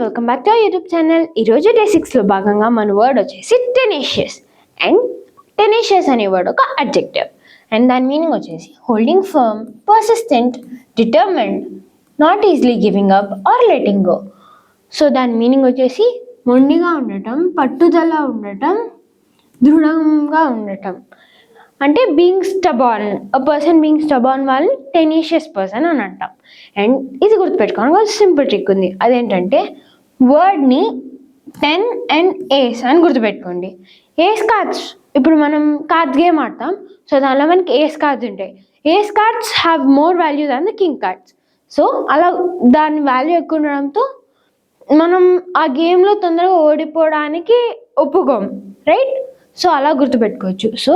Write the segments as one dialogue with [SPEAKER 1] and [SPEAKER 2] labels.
[SPEAKER 1] Welcome back to our YouTube channel. ఈరోజు day 6లో భాగంగా మన వర్డ్ వచ్చేసి టెనేషియస్. అండ్ టెనేషియస్ అనే వర్డ్ ఒక అడ్జెక్టివ్ అండ్ దాని మీనింగ్ వచ్చేసి holding firm, persistent, determined, not easily giving up or letting go. So దాని మీనింగ్ వచ్చేసి మొండిగా ఉండటం, పట్టుదల ఉండటం, దృఢంగా ఉండటం. అంటే being stubborn, person being stubborn వాళ్ళని టెనేషియస్ పర్సన్ అని అంటాం. అండ్ ఇది గుర్తుపెట్టుకోవడానికి ఒక సింపుల్ ట్రిక్ ఉంది. అదేంటంటే వర్డ్ని 10 and ace అని గుర్తుపెట్టుకోండి. ఏస్ కార్డ్స్, ఇప్పుడు మనం కార్డ్స్ గేమ్ ఆడతాం. సో దానిలో మనకి ఏస్ కార్డ్స్ ఉంటాయి. Ace cards have more value than the king cards. So అలా దాని వాల్యూ ఎక్కువ ఉండడంతో మనం ఆ గేమ్లో తొందరగా ఓడిపోవడానికి ఒప్పుకోం, రైట్? సో అలా గుర్తుపెట్టుకోవచ్చు. So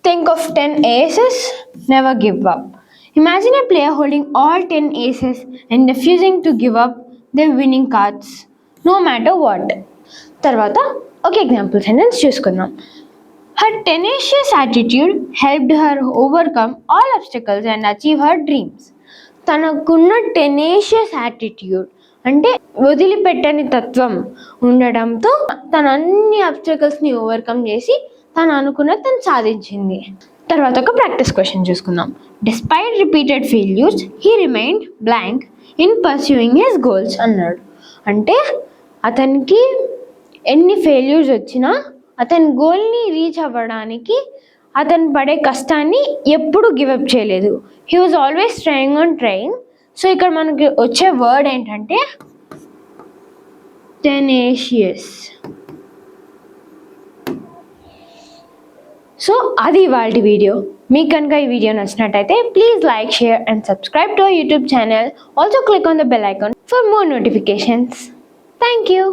[SPEAKER 1] think of 10 aces, never give up. Imagine a player holding all 10 aces and refusing to give up their winning cards, no matter what. తర్వాత ఒక ఎగ్జాంపుల్ సెంటెన్స్ చూసుకుందాం. Her tenacious attitude helped her overcome all obstacles and achieve her dreams. తనకున్న tenacious attitude అంటే వదిలిపెట్టని తత్వం ఉండడంతో తను అన్ని అబ్స్టకల్స్ని overcome చేసి తను అనుకున్నది తను సాధించింది. తర్వాత ఒక ప్రాక్టీస్ క్వశ్చన్ చూసుకుందాం. Despite repeated failures he remained blank in pursuing his goals అన్నాడు. అంటే అతనికి ఎన్ని ఫెయిల్యూర్స్ వచ్చినా అతని గోల్ని రీచ్ అవ్వడానికి అతను పడే కష్టాన్ని ఎప్పుడు గివప్ చేయలేదు. He was always trying on trying. So ఇక్కడ మనకి వచ్చే వర్డ్ ఏంటంటే టెనేషియస్. సో అది ఇవాల్టి వీడియో. మీకు కనుక ఈ వీడియో నచ్చినట్టయితే please like, share and subscribe to our YouTube channel. Also click on the bell icon for more notifications. Thank you.